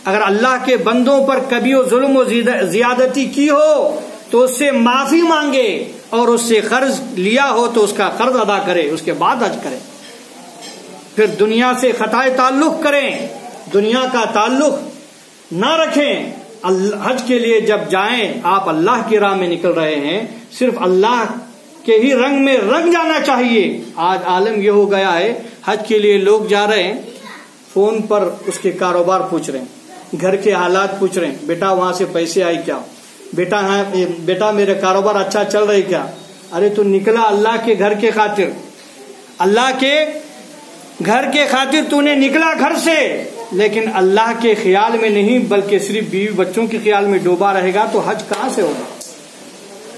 اگر اللہ کے بندوں پر کبھی ظلم و زیادتی کی ہو تو اس سے معافی مانگے، اور اس سے قرض لیا ہو تو اس کا قرض ادا کرے، اس کے بعد حج کرے۔ پھر دنیا سے قطع تعلق کریں، دنیا کا تعلق نہ رکھیں۔ حج کے لیے جب جائیں، آپ اللہ کی راہ میں نکل رہے ہیں، صرف اللہ کے ہی رنگ میں رنگ جانا چاہیے۔ آج عالم یہ ہو گیا ہے، حج کے لیے لوگ جا رہے ہیں، فون پر اس کے کاروبار پوچھ رہے ہیں، گھر کے حالات پوچھ رہے ہیں، بیٹا وہاں سے پیسے آئے کیا، بیٹا میرے کاروبار اچھا چل رہی کیا۔ ارے تو نکلا اللہ کے گھر کے خاطر، اللہ کے گھر کے خاطر تو نے نکلا گھر سے، لیکن اللہ کے خیال میں نہیں بلکہ صرف بیوی بچوں کے خیال میں ڈوبا رہے گا تو حج کہاں سے ہوگا؟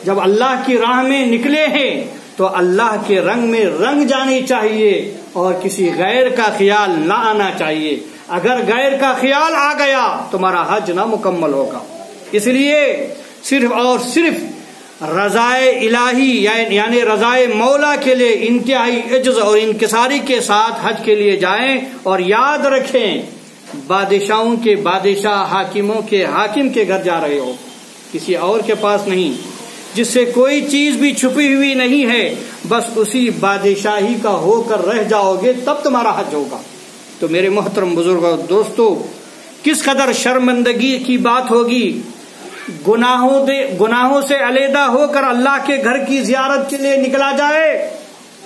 جب اللہ کی راہ میں نکلے ہیں تو اللہ کے رنگ میں رنگ جانی چاہیے اور کسی غیر کا خیال نہ آنا چاہیے۔ اگر غیر کا خیال آ گیا تمہارا حج نہ مکمل ہوگا۔ اس لیے صرف اور صرف رضائے الہی یعنی رضائے مولا کے لیے انتہائی عجز اور انکساری کے ساتھ حج کے لیے جائیں، اور یاد رکھیں بادشاہوں کے بادشاہ، حاکموں کے حاکم کے گھر جا رہے ہو، کسی اور کے پاس نہیں، جس سے کوئی چیز بھی چھپی ہوئی نہیں ہے، بس اسی بادشاہی کا ہو کر رہ جاؤ گے تب تمہارا حج ہوگا۔ تو میرے محترم بزرگوں دوستو، کس قدر شرمندگی کی بات ہوگی گناہوں سے علیحدہ ہو کر اللہ کے گھر کی زیارت کے لیے نکلا جائے۔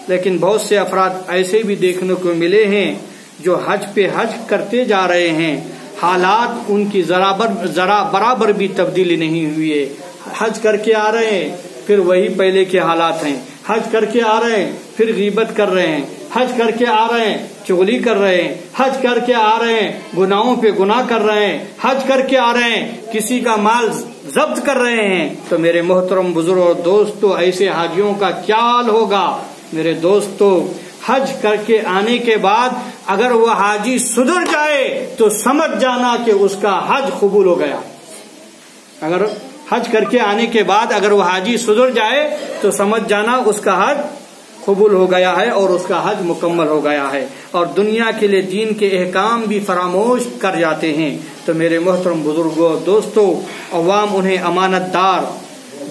لیکن بہت سے افراد ایسے بھی دیکھنے کو ملے ہیں جو حج پہ حج کرتے جا رہے ہیں، حالات ان کی ذرا برابر بھی تبدیلی نہیں ہوئی ہے۔ حج کر کے آ رہے ہیں پھر وہی پہلے کے حالات ہیں، حج کر کے آ رہے ہیں پھر غیبت کر رہے ہیں، حج کر کے آ رہے ہیں چغلی کر رہے ہیں، حج کر کے آ رہے ہیں گناہوں پہ گناہ کر رہے ہیں، حج کر کے آ رہے ہیں کسی کا مال ضبط کر رہے ہیں۔ تو میرے محترم بزرگ اور دوستو، ایسے حاجیوں کا کیا حال ہوگا؟ میرے دوستو، حج کر کے آنے کے بعد اگر وہ حاجی سدھر جائے تو سمجھ جانا کہ اس کا حج قبول ہو گیا۔ اگر حج کر کے آنے کے بعد اگر وہ حاجی سدھر جائے تو سمجھ جانا اس کا حج قبول ہو گیا ہے اور اس کا حج مکمل ہو گیا ہے، اور دنیا کے لیے دین کے احکام بھی فراموش کر جاتے ہیں۔ تو میرے محترم بزرگوں دوستو، عوام انہیں امانت دار،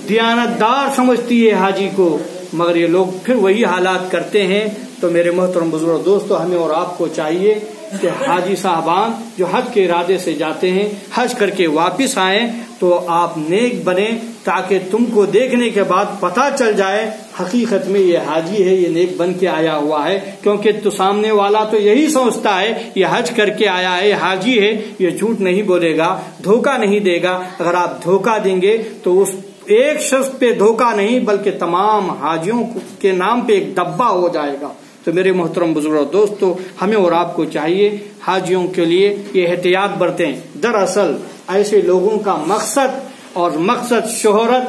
دیانت دار سمجھتی ہے حاجی کو، مگر یہ لوگ پھر وہی حالات کرتے ہیں۔ تو میرے محترم بزرگ دوستو، ہمیں اور آپ کو چاہیے کہ حاجی صاحبان جو حج کے ارادے سے جاتے ہیں، حج کر کے واپس آئیں تو آپ نیک بنیں، تاکہ تم کو دیکھنے کے بعد پتہ چل جائے حقیقت میں یہ حاجی ہے، یہ نیک بن کے آیا ہوا ہے۔ کیونکہ تو سامنے والا تو یہی سوچتا ہے یہ حج کر کے آیا ہے، حاجی ہے، یہ جھوٹ نہیں بولے گا، دھوکہ نہیں دے گا۔ اگر آپ دھوکہ دیں گے تو اس ایک شخص پہ دھوکہ نہیں بلکہ تمام حاجیوں کے نام پہ ایک ڈبہ ہو جائے گا۔ تو میرے محترم بزرگوں دوستو، ہمیں اور آپ کو چاہیے حاجیوں کے لیے یہ احتیاط برتیں۔ دراصل ایسے لوگوں کا مقصد شہرت،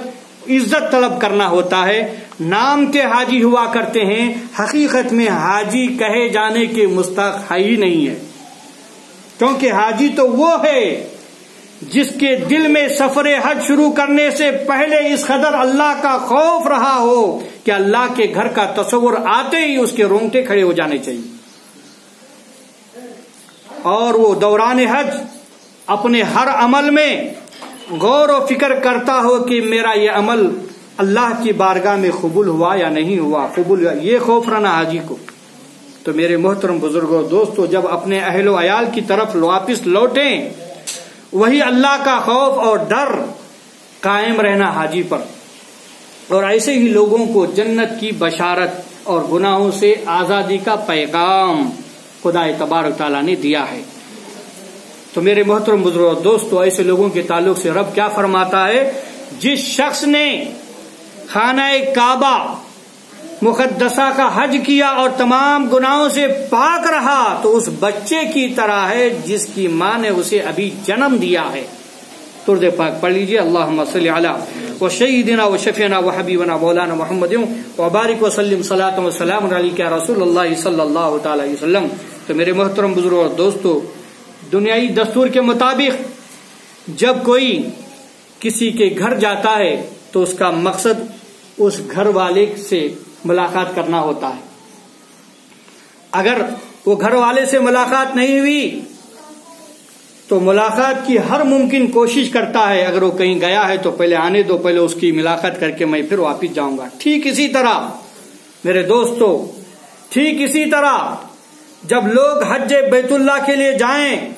عزت طلب کرنا ہوتا ہے، نام کے حاجی ہوا کرتے ہیں، حقیقت میں حاجی کہے جانے کے مستحق ہی نہیں ہے۔ کیونکہ حاجی تو وہ ہے جس کے دل میں سفر حج شروع کرنے سے پہلے اس قدر اللہ کا خوف رہا ہو کہ اللہ کے گھر کا تصور آتے ہی اس کے رونگٹے کھڑے ہو جانے چاہیے، اور وہ دوران حج اپنے ہر عمل میں غور و فکر کرتا ہو کہ میرا یہ عمل اللہ کی بارگاہ میں قبول ہوا یا نہیں ہوا، قبول ہوا، یہ خوف رہنا حاجی کو۔ تو میرے محترم بزرگوں دوستو، جب اپنے اہل و عیال کی طرف واپس لوٹیں، وہی اللہ کا خوف اور ڈر قائم رہنا حاجی پر، اور ایسے ہی لوگوں کو جنت کی بشارت اور گناہوں سے آزادی کا پیغام خدا تبارک تعالیٰ نے دیا ہے۔ تو میرے محترم بزرگوں دوستو، ایسے لوگوں کے تعلق سے رب کیا فرماتا ہے؟ جس شخص نے خانہ کعبہ مقدسہ کا حج کیا اور تمام گناہوں سے پاک رہا تو اس بچے کی طرح ہے جس کی ماں نے اسے ابھی جنم دیا ہے۔ درود پاک پڑھ لیجیے، اللہم صلی علی وسیدنا وشفینا وحبیبنا مولانا محمد وبارک وسلم صلاۃ وسلام علیک یا رسول اللہ صلی اللہ تعالی علیہ وسلم۔ تو میرے محترم بزرگوں اور دوستو، دنیائی دستور کے مطابق جب کوئی کسی کے گھر جاتا ہے تو اس کا مقصد اس گھر والے سے ملاقات کرنا ہوتا ہے۔ اگر وہ گھر والے سے ملاقات نہیں ہوئی تو ملاقات کی ہر ممکن کوشش کرتا ہے، اگر وہ کہیں گیا ہے تو پہلے آنے دو، پہلے اس کی ملاقات کر کے میں پھر واپس جاؤں گا۔ ٹھیک اسی طرح میرے دوستو، ٹھیک اسی طرح جب لوگ حج بیت اللہ کے لیے جائیں